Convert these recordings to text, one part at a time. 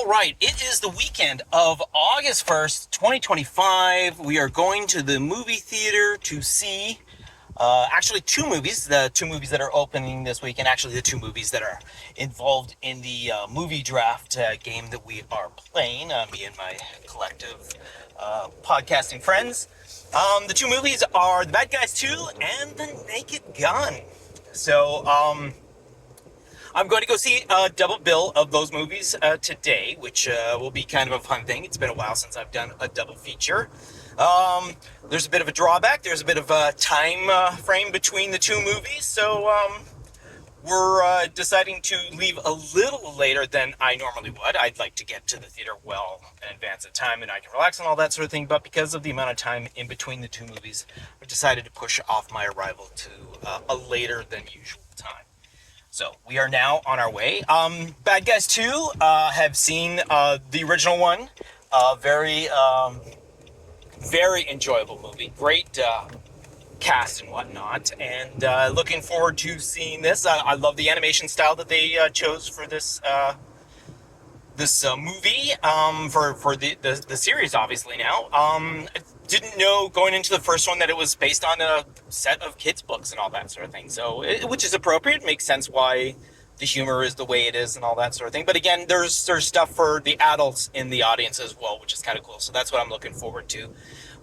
All right, it is the weekend of August 1st, 2025. We are going to the movie theater to see actually two movies. The two movies that are opening this weekend, actually the two movies that are involved in the movie draft game that we are playing, me and my collective podcasting friends. The two movies are The Bad Guys 2 and The Naked Gun. So, I'm going to go see a double bill of those movies today, which will be kind of a fun thing. It's been a while since I've done a double feature. There's a bit of a drawback. There's a bit of a time frame between the two movies, so we're deciding to leave a little later than I normally would. I'd like to get to the theater well in advance of time and I can relax and all that sort of thing, but because of the amount of time in between the two movies, I've decided to push off my arrival to a later than usual time. So we are now on our way. Bad Guys 2, have seen the original one. Very enjoyable movie. Great cast and whatnot. And looking forward to seeing this. I love the animation style that they chose for this movie, for the series, obviously now. I didn't know going into the first one that it was based on a set of kids' books and all that sort of thing. So, which is appropriate, makes sense why the humor is the way it is and all that sort of thing. But again, there's stuff for the adults in the audience as well, which is kind of cool. So that's what I'm looking forward to.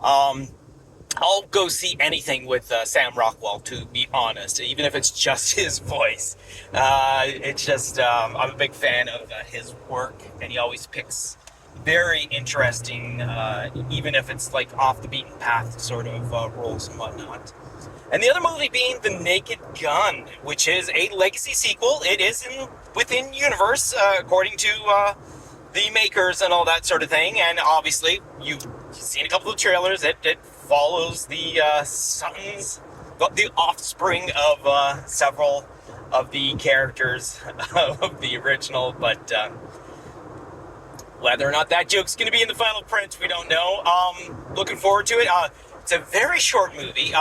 I'll go see anything with Sam Rockwell, to be honest, even if it's just his voice. It's just, I'm a big fan of his work, and he always picks very interesting, even if it's like off the beaten path sort of roles and whatnot. And the other movie being The Naked Gun, which is a legacy sequel. It is within universe, according to the makers and all that sort of thing. And obviously, you've seen a couple of trailers. It follows the sons, the offspring of several of the characters of the original, but whether or not that joke's going to be in the final print, we don't know. Looking forward to it. It's a very short movie.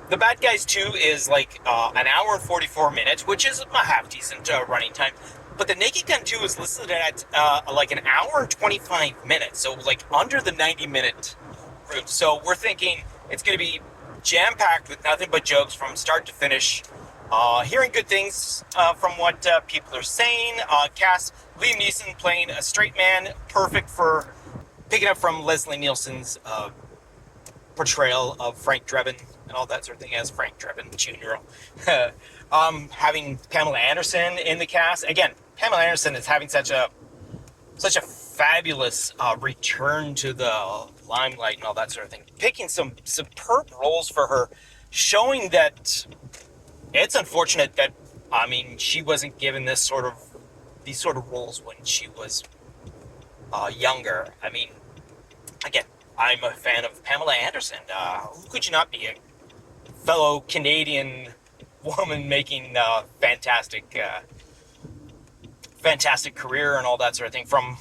The Bad Guys 2 is like an hour and 44 minutes, which is a half-decent running time. But The Naked Gun 2 is listed at like an hour and 25 minutes, so like under the 90-minute route. So we're thinking it's going to be jam-packed with nothing but jokes from start to finish. Hearing good things from what people are saying. Cast, Liam Neeson playing a straight man, perfect for picking up from Leslie Nielsen's portrayal of Frank Drebin and all that sort of thing as Frank Drebin Jr. Having Pamela Anderson in the cast. Again, Pamela Anderson is having such a fabulous return to the limelight and all that sort of thing. Picking some superb roles for her, showing that it's unfortunate that, I mean, she wasn't given these sort of roles when she was younger. I mean, again, I'm a fan of Pamela Anderson. Who could you not be? A fellow Canadian woman making fantastic career and all that sort of thing from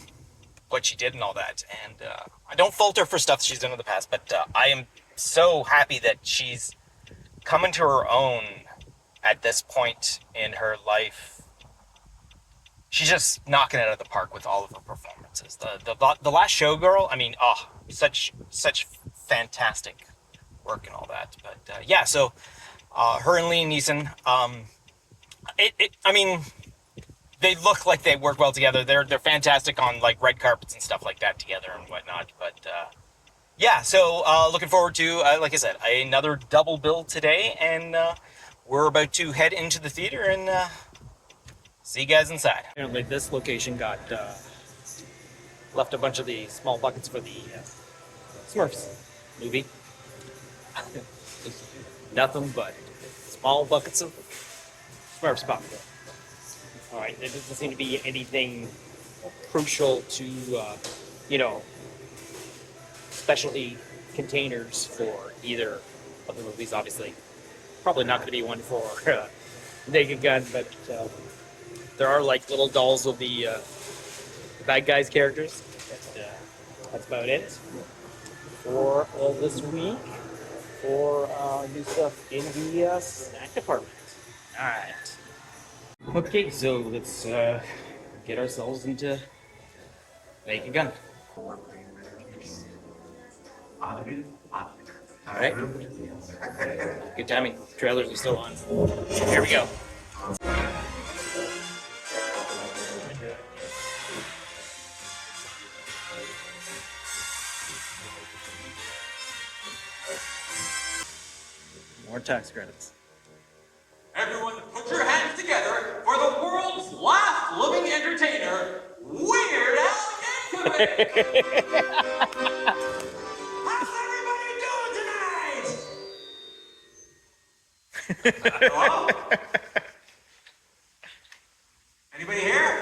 what she did and all that. And I don't fault her for stuff she's done in the past, but I am so happy that she's coming to her own at this point in her life. She's just knocking it out of the park with all of her performances. The Last Showgirl, I mean, such fantastic work and all that. But yeah, so her and Liam Neeson, I mean, they look like they work well together. They're fantastic on like red carpets and stuff like that together and whatnot. But yeah, so looking forward to, like I said, another double bill today, and we're about to head into the theater and see you guys inside. Apparently this location got left a bunch of the small buckets for the Smurfs movie. Nothing but small buckets of Smurfs popcorn. Alright, there doesn't seem to be anything crucial to, specialty containers for either of the movies, obviously. Probably not going to be one for Naked Gun, but there are like little dolls of the Bad Guys characters. That's about it for this week for new stuff in the snack department. Alright. Okay, so let's get ourselves into Naked Gun. All right. Good timing. Trailers are still on. Here we go. More tax credits. Everyone, put your hands together for the world's last living entertainer, Weird Al Yankovic! How's everybody doing tonight? Hello? Anybody here?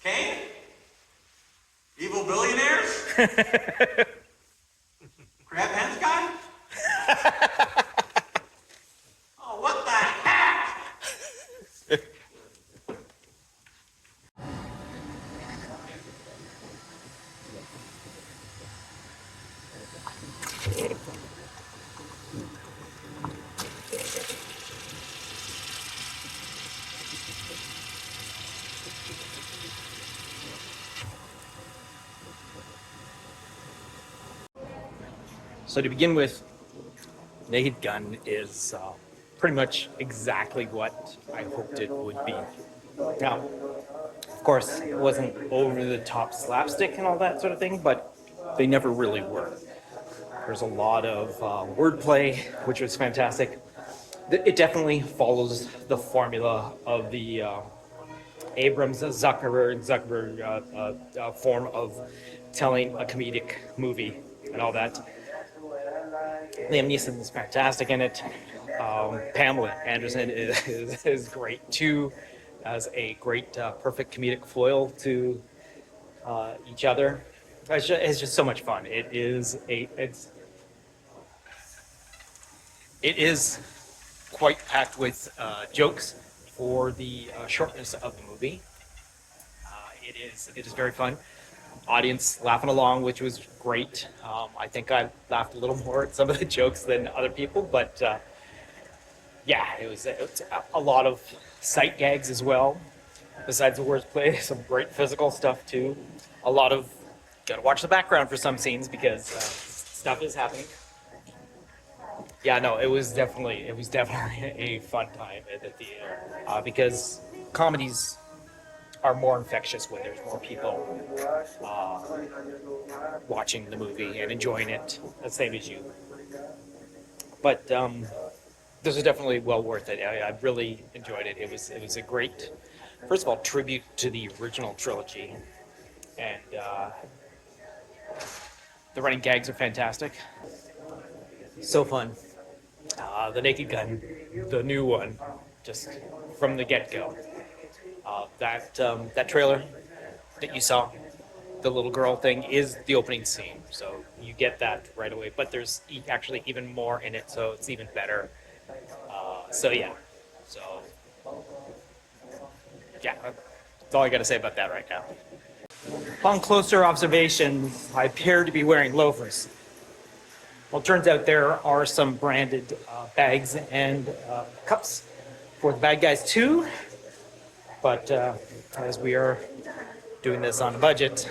Kane? Evil billionaires? Crab hands guy? Oh, what the heck? So to begin with, Naked Gun is pretty much exactly what I hoped it would be. Now, of course, it wasn't over-the-top slapstick and all that sort of thing, but they never really were. There's a lot of wordplay, which was fantastic. It definitely follows the formula of the Abrams Zuckerberg form of telling a comedic movie and all that. Liam Neeson is fantastic in it. Pamela Anderson is great too, as a great perfect comedic foil to each other. It's just so much fun. It is quite packed with jokes for the shortness of the movie. It is very fun. Audience laughing along, which was great. I think I laughed a little more at some of the jokes than other people, but yeah, it was a lot of sight gags as well. Besides the wordplay, some great physical stuff too. A lot of gotta watch the background for some scenes because stuff is happening. Yeah, no, it was definitely a fun time at the theater because comedies are more infectious when there's more people watching the movie and enjoying it the same as you. But this is definitely well worth it. I really enjoyed it. It was a great, first of all, tribute to the original trilogy, and the running gags are fantastic. So fun. The Naked Gun, the new one, just from the get-go. That trailer that you saw, the little girl thing, is the opening scene, so you get that right away. But there's actually even more in it, so it's even better. So yeah, that's all I got to say about that right now. Upon closer observation, I appear to be wearing loafers. Well, it turns out there are some branded bags and cups for the bad guys too. But as we are doing this on a budget,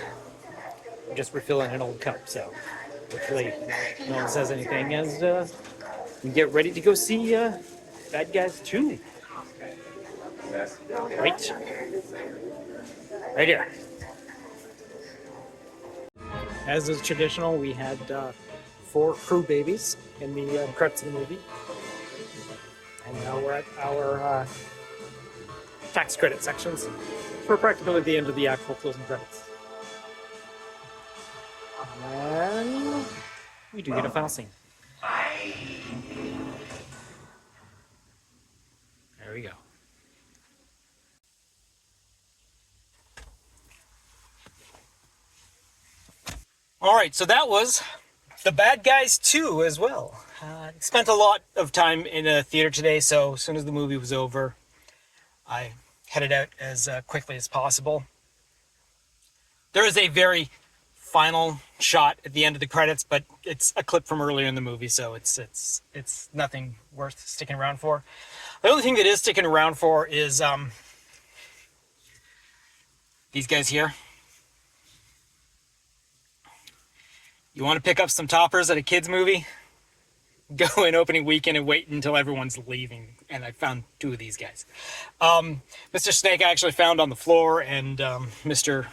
I'm just refilling an old cup. So hopefully no one says anything as we get ready to go see Bad Guys 2. Right here. As is traditional, we had 4 crew babies in the credits of the movie. And now we're at our tax credit sections for practically the end of the actual closing credits. And we do get a final scene. There we go. All right, so that was The Bad Guys 2 as well. Spent a lot of time in a theater today, so as soon as the movie was over, I headed out as quickly as possible. There is a very final shot at the end of the credits, but it's a clip from earlier in the movie, so it's nothing worth sticking around for. The only thing that is sticking around for is these guys here. You want to pick up some toppers at a kids movie? Go in opening weekend and wait until everyone's leaving. And I found two of these guys. Mr. Snake I actually found on the floor, and Mr.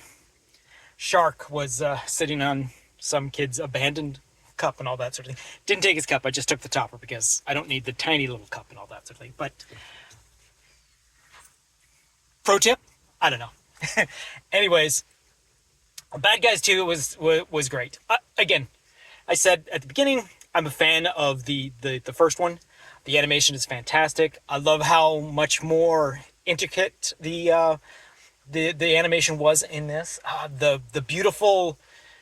Shark was sitting on some kid's abandoned cup and all that sort of thing. Didn't take his cup, I just took the topper because I don't need the tiny little cup and all that sort of thing. But pro tip, I don't know. Anyways, Bad Guys 2 was great. Again, I said at the beginning, I'm a fan of the first one. The animation is fantastic. I love how much more intricate the animation was in this. The beautiful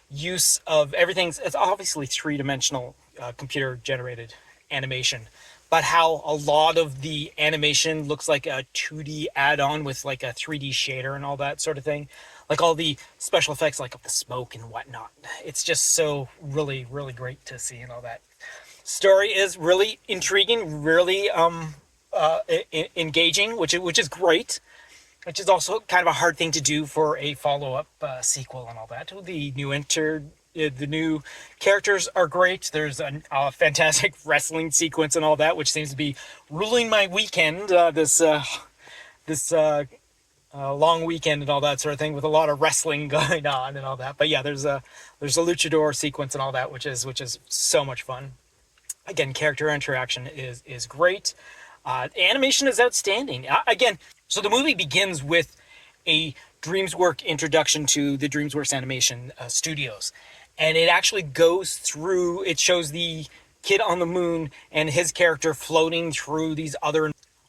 use of everything. It's obviously three-dimensional computer generated animation, but how a lot of the animation looks like a 2D add-on with like a 3D shader and all that sort of thing. Like all the special effects, like of the smoke and whatnot. It's just so really, really great to see and all that. Story is really intriguing, really engaging, which is great. Which is also kind of a hard thing to do for a follow-up sequel and all that. The new characters are great. There's a fantastic wrestling sequence and all that, which seems to be ruling my weekend. This long weekend and all that sort of thing, with a lot of wrestling going on and all that. But yeah, there's a luchador sequence and all that, which is so much fun. Again, character interaction is great. Animation is outstanding. Again, so the movie begins with a DreamWorks introduction to the DreamWorks Animation Studios. And it actually goes through, it shows the kid on the moon and his character floating through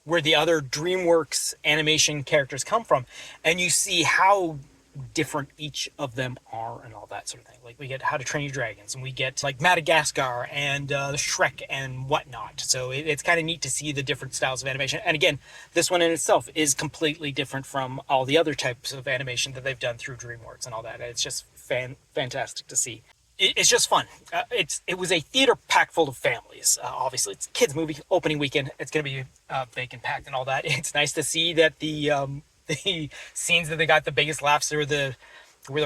where the other DreamWorks animation characters come from. And you see how different each of them are and all that sort of thing. Like we get How to Train Your Dragons, and we get like Madagascar and Shrek and whatnot. So it's kind of neat to see the different styles of animation. And again, this one in itself is completely different from all the other types of animation that they've done through DreamWorks and all that. It's just fantastic to see. It's just fun. It was a theater packed full of families. Obviously, it's a kids movie, opening weekend. It's going to be big and packed and all that. It's nice to see that the scenes that they got the biggest laughs were the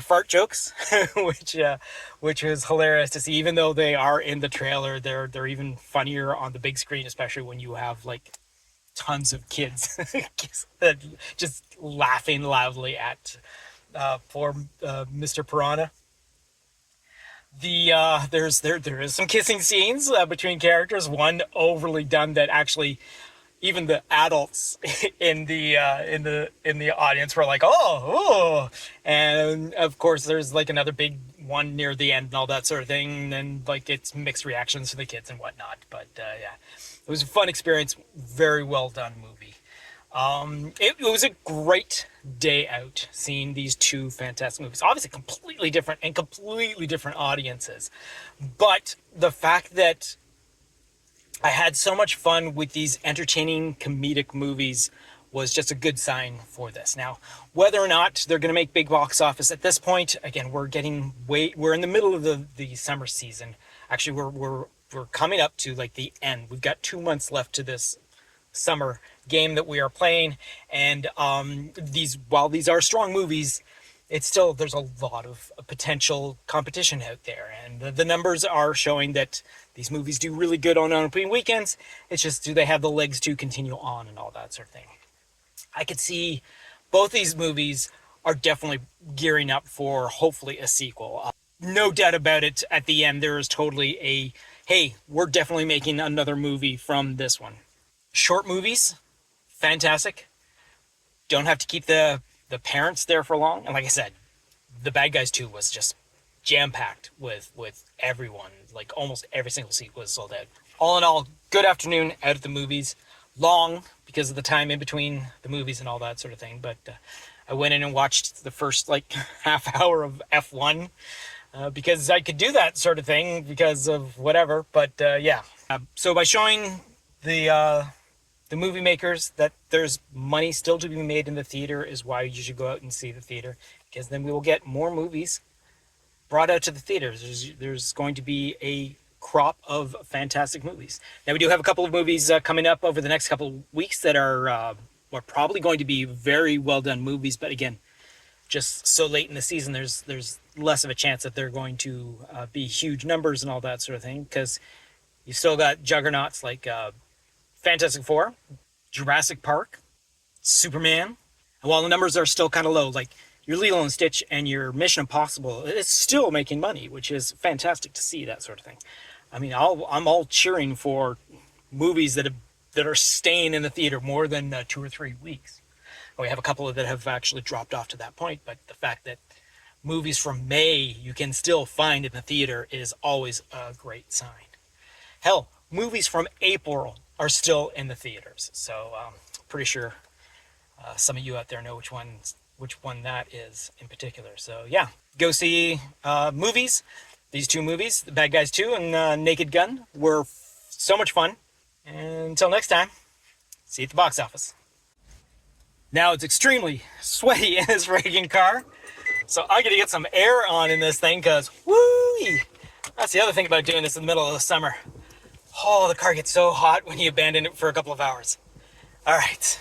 fart jokes, which was hilarious to see. Even though they are in the trailer, they're even funnier on the big screen, especially when you have like tons of kids that just laughing loudly at poor Mr. Piranha. There is some kissing scenes between characters. One overly done that actually even the adults in the audience were like, oh, and of course there's like another big one near the end and all that sort of thing, and like it's mixed reactions to the kids and whatnot. But yeah, it was a fun experience, very well done movie. It was a great day out seeing these two fantastic movies. Obviously completely different audiences, but the fact that I had so much fun with these entertaining comedic movies was just a good sign for this. Now, whether or not they're going to make big box office at this point, again, we're in the middle of the summer season. Actually, we're coming up to like the end. We've got 2 months left to this summer game that we are playing, and while these are strong movies, there's a lot of potential competition out there, and the numbers are showing that these movies do really good on opening weekends. It's just, do they have the legs to continue on and all that sort of thing? I could see both these movies are definitely gearing up for hopefully a sequel. No doubt about it, at the end there is totally hey, we're definitely making another movie from this one. Short movies, fantastic. Don't have to keep the parents there for long. And like I said, The Bad Guys 2 was just jam-packed with everyone. Like almost every single seat was sold out. All in all, good afternoon out at the movies. Long because of the time in between the movies and all that sort of thing. But I went in and watched the first like half hour of F1 because I could do that sort of thing because of whatever. But yeah. So by showing the movie makers that there's money still to be made in the theater is why you should go out and see the theater, because then we will get more movies brought out to the theaters. There's going to be a crop of fantastic movies. Now we do have a couple of movies coming up over the next couple of weeks that are probably going to be very well done movies, but again, just so late in the season, there's less of a chance that they're going to be huge numbers and all that sort of thing, because you still got juggernauts like Fantastic Four, Jurassic Park, Superman. And while the numbers are still kind of low, like your Lilo and Stitch and your Mission Impossible, it's still making money, which is fantastic to see, that sort of thing. I mean, I'm all cheering for movies that are staying in the theater more than 2 or 3 weeks. We have a couple that have actually dropped off to that point, but the fact that movies from May you can still find in the theater is always a great sign. Hell, movies from April are still in the theaters, so pretty sure some of you out there know which one that is in particular. So yeah, go see movies. These 2 movies, The Bad Guys 2 and Naked Gun, were so much fun. And until next time, see you at the box office. Now it's extremely sweaty in this friggin' car, so I gotta get some air on in this thing, because woo! That's the other thing about doing this in the middle of the summer. Oh, the car gets so hot when you abandon it for a couple of hours. All right.